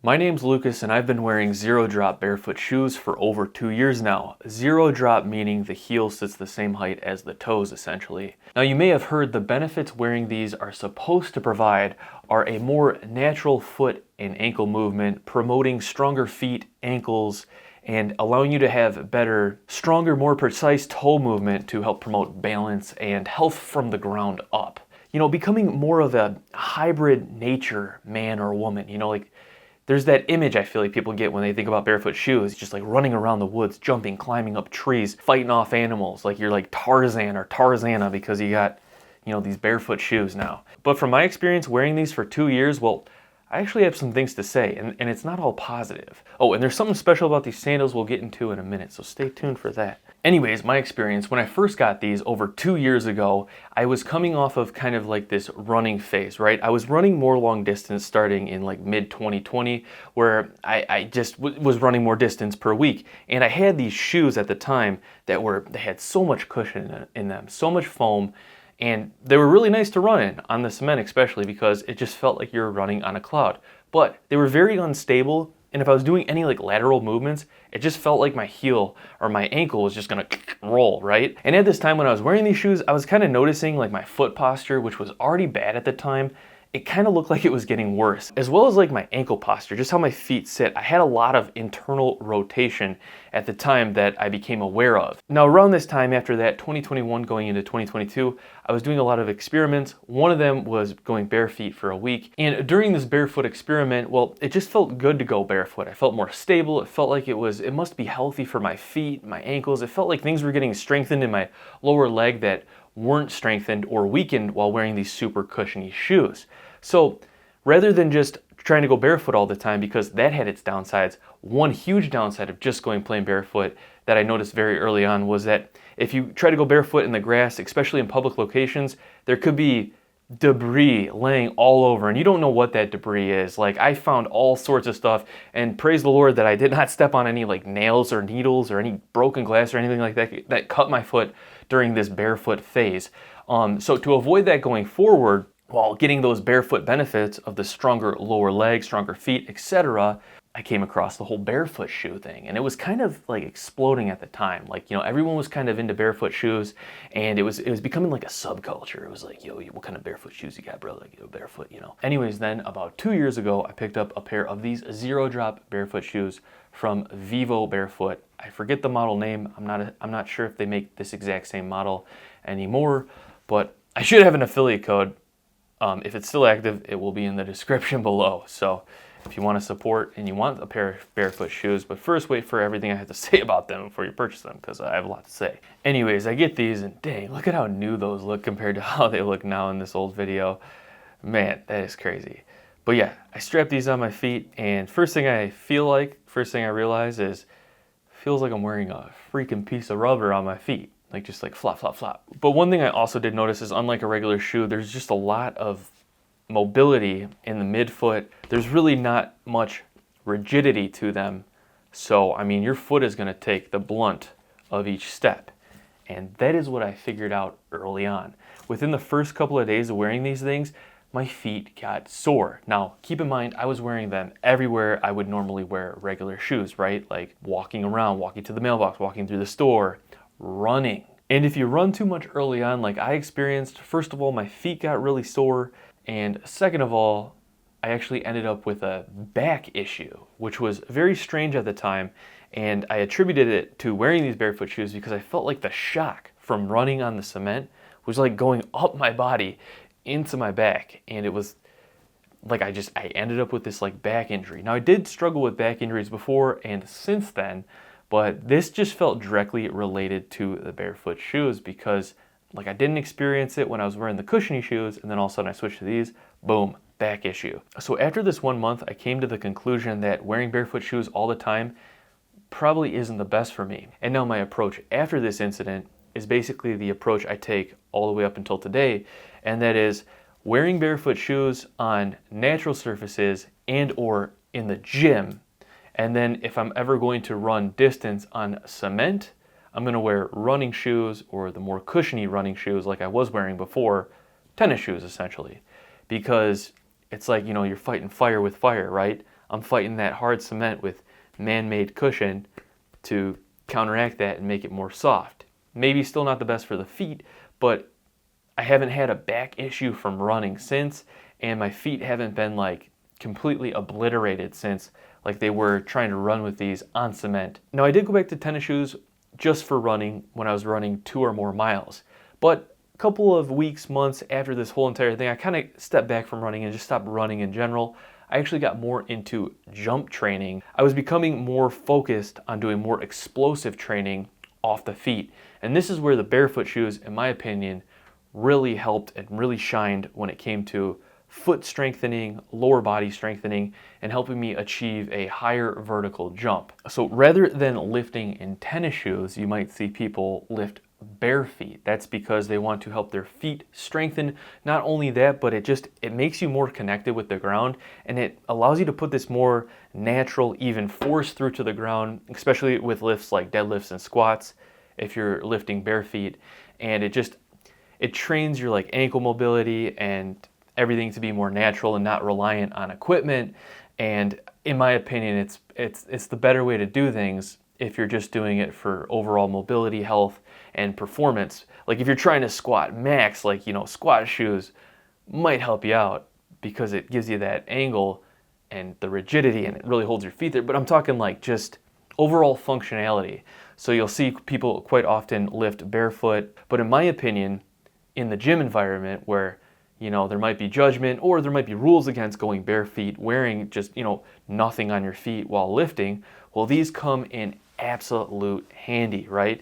My name's Lucas and I've been wearing zero drop barefoot shoes for over 2 years now. Zero drop meaning the heel sits the same height as the toes essentially. Now you may have heard the benefits wearing these are supposed to provide are a more natural foot and ankle movement, promoting stronger feet, ankles, and allowing you to have better, stronger, more precise toe movement to help promote balance and health from the ground up. You know, becoming more of a hybrid nature man or woman, like there's that image I feel like people get when they think about barefoot shoes, just like running around the woods, jumping, climbing up trees, fighting off animals, like you're like Tarzan or Tarzana because you got, these barefoot shoes now. But from my experience wearing these for 2 years, well, I actually have some things to say, and it's not all positive. Oh, and there's something special about these sandals we'll get into in a minute, so stay tuned for that. Anyways, my experience, when I first got these over 2 years ago, I was coming off of kind of like this running phase, right? I was running more long distance starting in like mid-2020, where I just was running more distance per week. And I had these shoes at the time they had so much cushion in them, so much foam, and they were really nice to run in, on the cement especially, because it just felt like you were running on a cloud. But they were very unstable, and if I was doing any like lateral movements, it just felt like my heel or my ankle was just gonna roll, right? And at this time when I was wearing these shoes, I was kind of noticing like my foot posture, which was already bad at the time, it kind of looked like it was getting worse, as well as like my ankle posture, just how my feet sit. I had a lot of internal rotation at the time that I became aware of. Now around this time after that, 2021 going into 2022, I was doing a lot of experiments. One of them was going bare feet for a week. And during this barefoot experiment, well, it just felt good to go barefoot. I felt more stable. It felt like it must be healthy for my feet, my ankles. It felt like things were getting strengthened in my lower leg that weren't strengthened or weakened while wearing these super cushiony shoes. So rather than just trying to go barefoot all the time, because that had its downsides, one huge downside of just going plain barefoot that I noticed very early on was that if you try to go barefoot in the grass, especially in public locations, there could be debris laying all over and you don't know what that debris is. Like I found all sorts of stuff, and praise the Lord that I did not step on any like nails or needles or any broken glass or anything like that cut my foot during this barefoot phase. So to avoid that going forward, while getting those barefoot benefits of the stronger lower legs, stronger feet, etc., I came across the whole barefoot shoe thing, and it was kind of like exploding at the time. Like, everyone was kind of into barefoot shoes, and it was becoming like a subculture. It was like, yo, what kind of barefoot shoes you got, bro? Like, barefoot, Anyways, then about 2 years ago, I picked up a pair of these zero drop barefoot shoes from Vivo Barefoot. I forget the model name. I'm not sure if they make this exact same model anymore, but I should have an affiliate code. If it's still active, it will be in the description below. So if you want to support and you want a pair of barefoot shoes, but first wait for everything I have to say about them before you purchase them, because I have a lot to say. Anyways, I get these and dang, look at how new those look compared to how they look now in this old video. Man, that is crazy. But yeah, I strapped these on my feet, and first thing I realize is, feels like I'm wearing a freaking piece of rubber on my feet. Like just like flop, flop, flop. But one thing I also did notice is, unlike a regular shoe, there's just a lot of mobility in the midfoot. There's really not much rigidity to them. So, your foot is gonna take the blunt of each step. And that is what I figured out early on. Within the first couple of days of wearing these things, my feet got sore. Now, keep in mind, I was wearing them everywhere I would normally wear regular shoes, right? Like walking around, walking to the mailbox, walking through the store, running. And if you run too much early on, like I experienced, first of all, my feet got really sore. And second of all, I actually ended up with a back issue, which was very strange at the time. And I attributed it to wearing these barefoot shoes because I felt like the shock from running on the cement was like going up my body into my back. And it was like I ended up with this like back injury. Now I did struggle with back injuries before and since then, but this just felt directly related to the barefoot shoes because like I didn't experience it when I was wearing the cushiony shoes, and then all of a sudden I switched to these, boom, back issue. So after this 1 month, I came to the conclusion that wearing barefoot shoes all the time probably isn't the best for me. And now my approach after this incident is basically the approach I take all the way up until today, and that is wearing barefoot shoes on natural surfaces and or in the gym. And then if I'm ever going to run distance on cement, I'm going to wear running shoes or the more cushiony running shoes like I was wearing before, tennis shoes essentially. Because it's like, you're fighting fire with fire, right? I'm fighting that hard cement with man-made cushion to counteract that and make it more soft. Maybe still not the best for the feet, but I haven't had a back issue from running since, and my feet haven't been like completely obliterated since, like they were trying to run with these on cement. Now I did go back to tennis shoes just for running when I was running 2 or more miles, but a couple of weeks, months after this whole entire thing, I kind of stepped back from running and just stopped running in general. I actually got more into jump training. I was becoming more focused on doing more explosive training off the feet. And this is where the barefoot shoes, in my opinion, really helped and really shined when it came to foot strengthening, lower body strengthening, and helping me achieve a higher vertical jump. So rather than lifting in tennis shoes, you might see people lift bare feet. That's because they want to help their feet strengthen. Not only that, but it makes you more connected with the ground, and it allows you to put this more natural, even force through to the ground, especially with lifts like deadlifts and squats if you're lifting bare feet. And it trains your like ankle mobility and everything to be more natural and not reliant on equipment. And in my opinion, it's the better way to do things if you're just doing it for overall mobility, health, and performance. Like if you're trying to squat max, like, squat shoes might help you out because it gives you that angle and the rigidity and it really holds your feet there. But I'm talking like just overall functionality. So you'll see people quite often lift barefoot, but in my opinion, in the gym environment where there might be judgment or there might be rules against going bare feet, wearing just nothing on your feet while lifting, well, these come in absolute handy, right?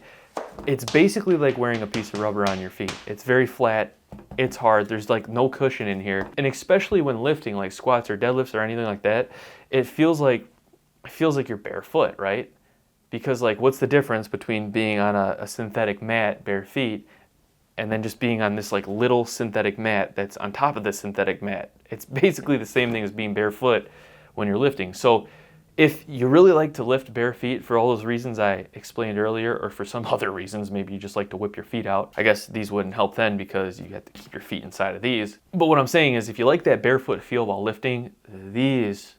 It's basically like wearing a piece of rubber on your feet. It's very flat, it's hard, there's like no cushion in here. And especially when lifting like squats or deadlifts or anything like that, it feels like you're barefoot, right? Because like what's the difference between being on a synthetic mat bare feet and then just being on this like little synthetic mat that's on top of the synthetic mat? It's basically the same thing as being barefoot when you're lifting. So if you really like to lift bare feet for all those reasons I explained earlier, or for some other reasons, maybe you just like to whip your feet out, I guess these wouldn't help then because you have to keep your feet inside of these. But what I'm saying is if you like that barefoot feel while lifting, this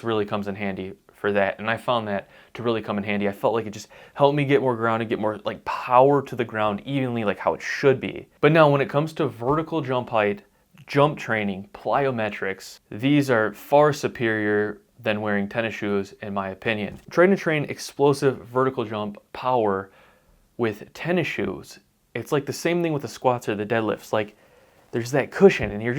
really comes in handy for that. And I found that to really come in handy. I felt like it just helped me get more grounded, get more like power to the ground evenly, like how it should be. But now when it comes to vertical jump height, jump training, plyometrics, these are far superior than wearing tennis shoes, in my opinion. Trying to train explosive vertical jump power with tennis shoes, it's like the same thing with the squats or the deadlifts. Like there's that cushion and you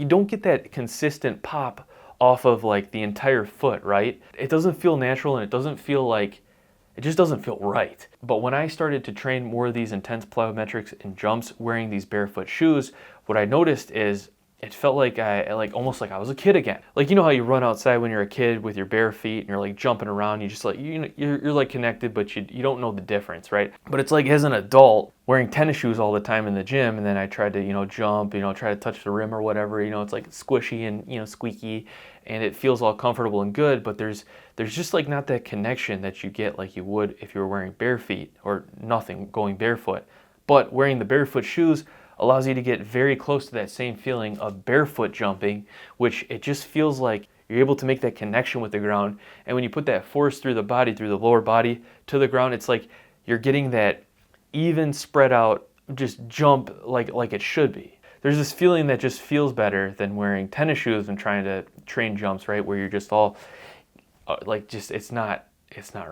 don't get that consistent pop off of like the entire foot, right? It doesn't feel natural and it just doesn't feel right. But when I started to train more of these intense plyometrics and jumps wearing these barefoot shoes, what I noticed is it felt like almost like I was a kid again. Like how you run outside when you're a kid with your bare feet and you're like jumping around, you just like you're like connected, but you don't know the difference, right? But it's like as an adult wearing tennis shoes all the time in the gym, and then I tried to jump, try to touch the rim or whatever, it's like squishy and squeaky, and it feels all comfortable and good, but there's just like not that connection that you get like you would if you were wearing bare feet or nothing going barefoot. But wearing the barefoot shoes allows you to get very close to that same feeling of barefoot jumping, which it just feels like you're able to make that connection with the ground. And when you put that force through the body, through the lower body to the ground, it's like you're getting that even spread out just jump like it should be. There's this feeling that just feels better than wearing tennis shoes and trying to train jumps, right? Where you're just all it's not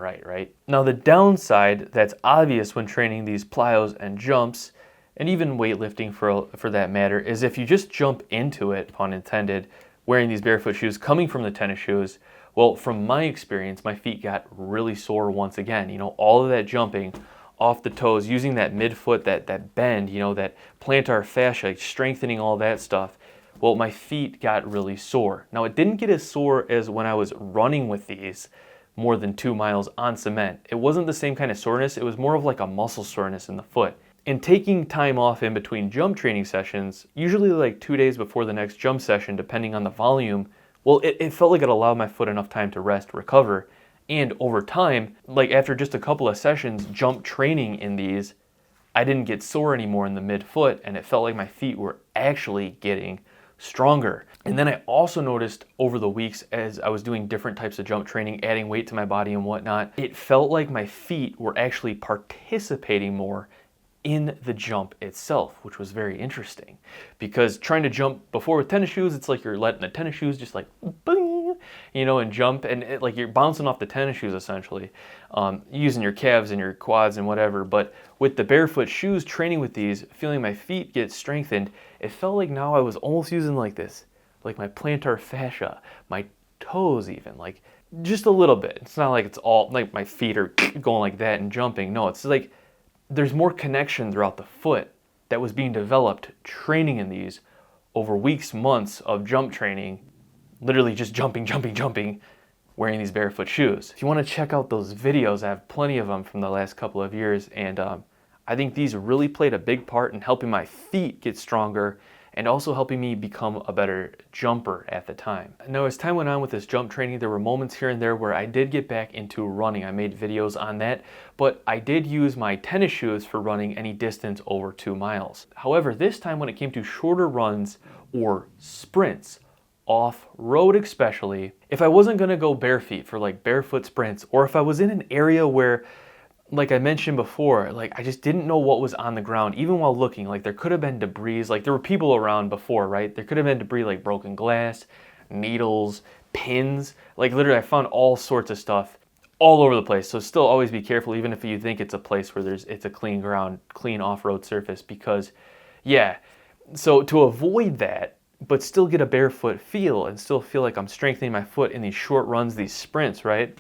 right? Now the downside that's obvious when training these plyos and jumps, and even weightlifting for that matter, is if you just jump into it, pun intended, wearing these barefoot shoes coming from the tennis shoes, well, from my experience, my feet got really sore once again. All of that jumping off the toes, using that midfoot, that bend, that plantar fascia, strengthening all that stuff, well, my feet got really sore. Now, it didn't get as sore as when I was running with these more than 2 miles on cement. It wasn't the same kind of soreness. It was more of like a muscle soreness in the foot. And taking time off in between jump training sessions, usually like 2 days before the next jump session, depending on the volume, well, it felt like it allowed my foot enough time to rest, recover. And over time, like after just a couple of sessions jump training in these, I didn't get sore anymore in the midfoot, and it felt like my feet were actually getting stronger. And then I also noticed over the weeks as I was doing different types of jump training, adding weight to my body and whatnot, it felt like my feet were actually participating more in the jump itself, which was very interesting. Because trying to jump before with tennis shoes, it's like you're letting the tennis shoes just like boing, you know, and jump, and like you're bouncing off the tennis shoes essentially, using your calves and your quads and whatever. But with the barefoot shoes, training with these, feeling my feet get strengthened, it felt like now I was almost using like this, like my plantar fascia, my toes even, like just a little bit. It's not like it's all like my feet are going like that and jumping. No, it's like there's more connection throughout the foot that was being developed training in these over weeks, months of jump training, literally just jumping, wearing these barefoot shoes. If you want to check out those videos, I have plenty of them from the last couple of years, and I think these really played a big part in helping my feet get stronger and also helping me become a better jumper at the time. Now, as time went on with this jump training, there were moments here and there where I did get back into running. I made videos on that, but I did use my tennis shoes for running any distance over 2 miles. However, this time when it came to shorter runs or sprints, off-road especially, if I wasn't gonna go bare feet for like barefoot sprints, or if I was in an area where, like I mentioned before, like I just didn't know what was on the ground, even while looking. Like there could have been debris, like there were people around before, right? There could have been debris like broken glass, needles, pins. Like literally I found all sorts of stuff all over the place. So still always be careful, even if you think it's a place where it's a clean ground, clean off-road surface, because yeah. So to avoid that, but still get a barefoot feel and still feel like I'm strengthening my foot in these short runs, these sprints, right?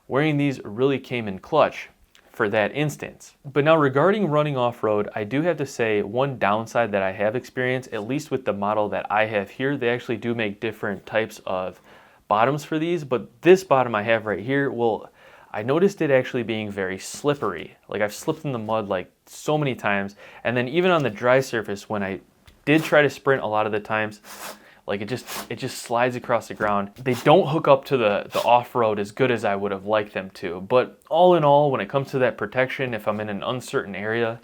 Wearing these really came in clutch for that instance. But now regarding running off-road, I do have to say one downside that I have experienced, at least with the model that I have here, they actually do make different types of bottoms for these, but this bottom I have right here, well, I noticed it actually being very slippery. Like I've slipped in the mud like so many times, and then even on the dry surface when I did try to sprint a lot of the times, like it just slides across the ground. They don't hook up to the off-road as good as I would have liked them to. But all in all, when it comes to that protection, if I'm in an uncertain area,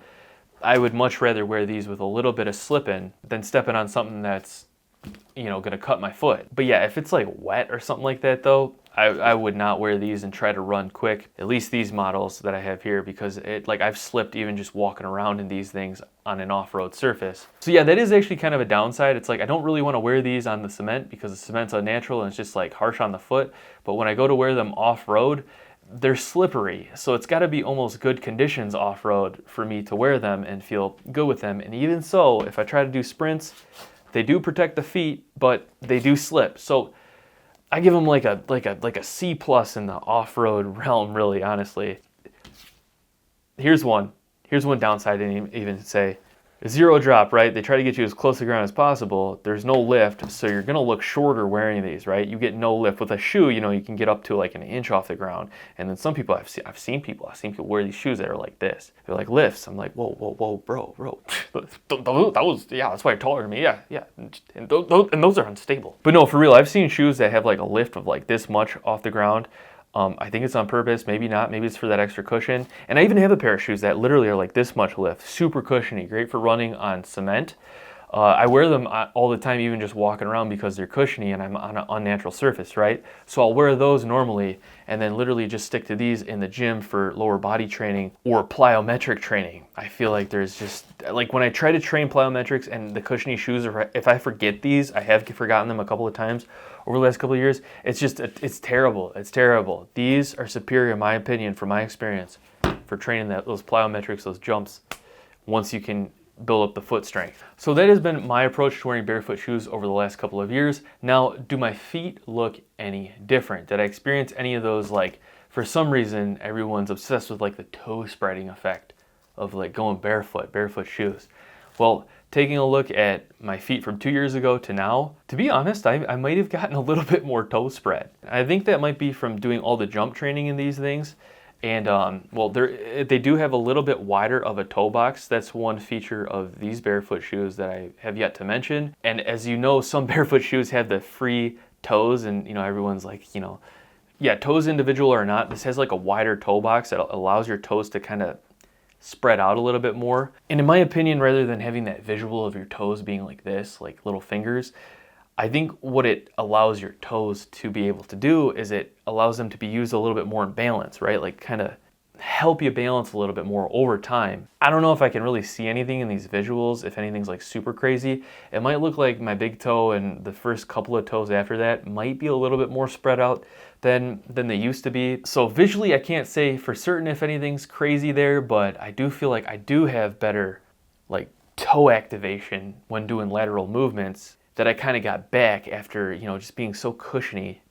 I would much rather wear these with a little bit of slip-in than stepping on something that's, you know, gonna cut my foot. But yeah, if it's like wet or something like that though, I would not wear these and try to run quick, at least these models that I have here, because like I've slipped even just walking around in these things on an off-road surface. So yeah, that is actually kind of a downside. It's like I don't really want to wear these on the cement because the cement's unnatural and it's just like harsh on the foot. But when I go to wear them off-road, they're slippery. So it's got to be almost good conditions off-road for me to wear them and feel good with them. And even so, if I try to do sprints, they do protect the feet, but they do slip. So I give them like a C+ in the off-road realm, really, honestly. Here's one downside I didn't even say. Zero drop, right? They try to get you as close to the ground as possible. There's no lift, so you're gonna look shorter wearing these, right? You get no lift. With a shoe, you know, you can get up to like an inch off the ground. And then some people, I've seen people wear these shoes that are like this. They're like lifts. I'm like, whoa, bro. That's why you're taller than me. Yeah. And those are unstable. But no, for real, I've seen shoes that have like a lift of like this much off the ground. I think it's on purpose, maybe not, maybe it's for that extra cushion. And I even have a pair of shoes that literally are like this much lift, super cushiony, great for running on cement. I wear them all the time, even just walking around because they're cushiony and I'm on an unnatural surface, right? So I'll wear those normally and then literally just stick to these in the gym for lower body training or plyometric training. I feel like there's just, like when I try to train plyometrics and the cushiony shoes, if I forget these, I have forgotten them a couple of times over the last couple of years, it's terrible. It's terrible. These are superior, in my opinion, from my experience, for training those plyometrics, those jumps, once you can build up the foot strength. So that has been my approach to wearing barefoot shoes over the last couple of years. Now, do my feet look any different? Did I experience any of those, like, for some reason, everyone's obsessed with like the toe spreading effect of like going barefoot shoes. Well, taking a look at my feet from 2 years ago to now, to be honest, I might have gotten a little bit more toe spread. I think that might be from doing all the jump training in these things. And well, they do have a little bit wider of a toe box. That's one feature of these barefoot shoes that I have yet to mention. And as you know, some barefoot shoes have the free toes, and you know, everyone's like, you know, yeah, toes individual or not, this has like a wider toe box that allows your toes to kind of spread out a little bit more. And in my opinion, rather than having that visual of your toes being like this, like little fingers, I think what it allows your toes to be able to do is it allows them to be used a little bit more in balance, right? Like kind of help you balance a little bit more over time. I don't know if I can really see anything in these visuals, if anything's like super crazy. It might look like my big toe and the first couple of toes after that might be a little bit more spread out than they used to be. So visually, I can't say for certain if anything's crazy there, but I do feel like I do have better like toe activation when doing lateral movements that I kind of got back after, you know, just being so cushiony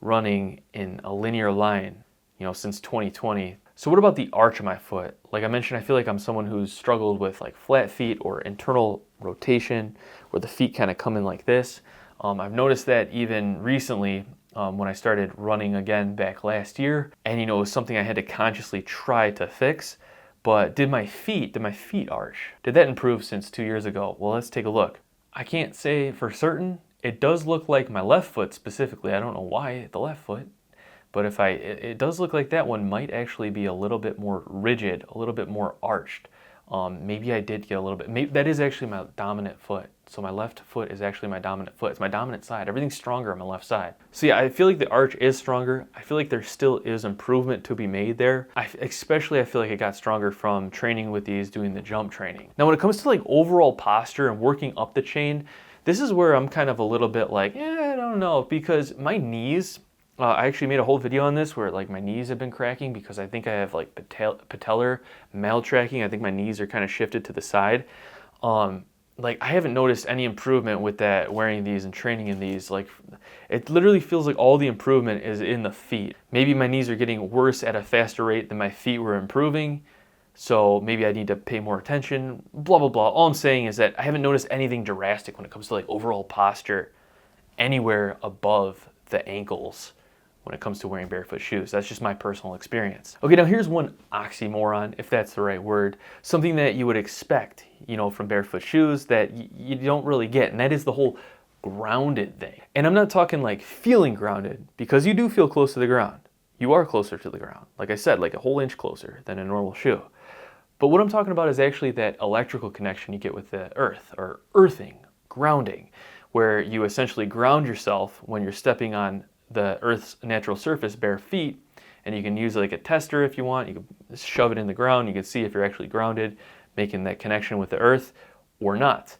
running in a linear line, you know, since 2020. So what about the arch of my foot? Like I mentioned, I feel like I'm someone who's struggled with like flat feet or internal rotation where the feet kind of come in like this. I've noticed that even recently when I started running again back last year, and you know, it was something I had to consciously try to fix. But did my feet arch? Did that improve since 2 years ago? Well, let's take a look. I can't say for certain. It does look like my left foot specifically. I don't know why the left foot. But it does look like that one might actually be a little bit more rigid, a little bit more arched. Maybe I did get a little bit, maybe that is actually my dominant foot. So my left foot is actually my dominant foot. It's my dominant side. Everything's stronger on my left side. So yeah, I feel like the arch is stronger. I feel like there still is improvement to be made there. Especially I feel like it got stronger from training with these, doing the jump training. Now when it comes to like overall posture and working up the chain, this is where I'm kind of a little bit like, I don't know, because my knees, I actually made a whole video on this where like my knees have been cracking because I think I have like patellar maltracking. I think my knees are kind of shifted to the side. Like I haven't noticed any improvement with that wearing these and training in these. Like it literally feels like all the improvement is in the feet. Maybe my knees are getting worse at a faster rate than my feet were improving. So maybe I need to pay more attention, blah, blah, blah. All I'm saying is that I haven't noticed anything drastic when it comes to like overall posture anywhere above the ankles when it comes to wearing barefoot shoes. That's just my personal experience. Okay, now here's one oxymoron, if that's the right word, something that you would expect, you know, from barefoot shoes that you don't really get, and that is the whole grounded thing. And I'm not talking like feeling grounded, because you do feel close to the ground. You are closer to the ground. Like I said, like a whole inch closer than a normal shoe. But what I'm talking about is actually that electrical connection you get with the earth, or earthing, grounding, where you essentially ground yourself when you're stepping on the earth's natural surface, bare feet, and you can use like a tester if you want. You can shove it in the ground. You can see if you're actually grounded, making that connection with the earth or not.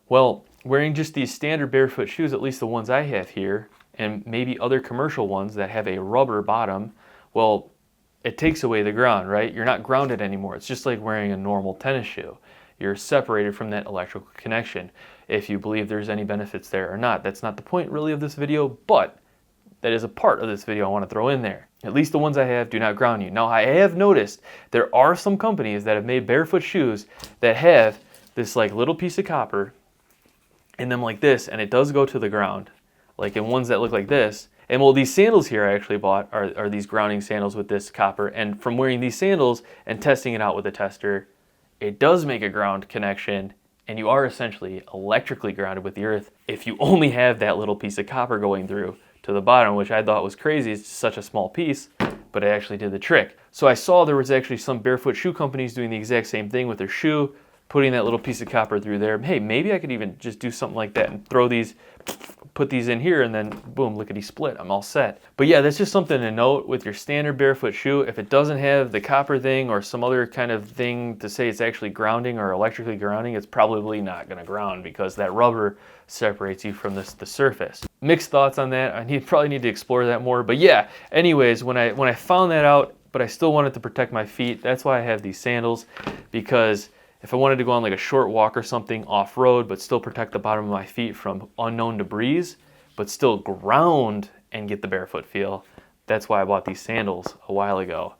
Well, wearing just these standard barefoot shoes, at least the ones I have here, and maybe other commercial ones that have a rubber bottom, well, it takes away the ground, right? You're not grounded anymore. It's just like wearing a normal tennis shoe. You're separated from that electrical connection. If you believe there's any benefits there or not, that's not the point really of this video, but that is a part of this video I want to throw in there. At least the ones I have do not ground you. Now, I have noticed there are some companies that have made barefoot shoes that have this like little piece of copper in them like this, and it does go to the ground, like in ones that look like this. And well, these sandals here I actually bought are these grounding sandals with this copper, and from wearing these sandals and testing it out with a tester, it does make a ground connection, and you are essentially electrically grounded with the earth if you only have that little piece of copper going through to the bottom, which I thought was crazy. It's such a small piece, but it actually did the trick. So I saw there was actually some barefoot shoe companies doing the exact same thing with their shoe, putting that little piece of copper through there. Hey, maybe I could even just do something like that and throw these, put these in here, and then boom, lickety split, I'm all set. But yeah, that's just something to note with your standard barefoot shoe. If it doesn't have the copper thing or some other kind of thing to say it's actually grounding or electrically grounding, it's probably not gonna ground because that rubber separates you from the surface. Mixed thoughts on that. I probably need to explore that more. But yeah, anyways, when I found that out, but I still wanted to protect my feet, that's why I have these sandals, because if I wanted to go on like a short walk or something off-road, but still protect the bottom of my feet from unknown debris, but still ground and get the barefoot feel, that's why I bought these sandals a while ago.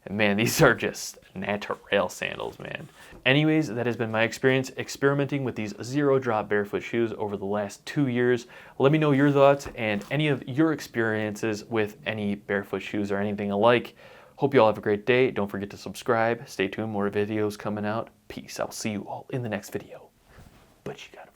And man, these are just natural sandals, man. Anyways, that has been my experience experimenting with these zero-drop barefoot shoes over the last 2 years. Let me know your thoughts and any of your experiences with any barefoot shoes or anything alike. Hope you all have a great day. Don't forget to subscribe. Stay tuned, more videos coming out. Peace. I'll see you all in the next video. But you gotta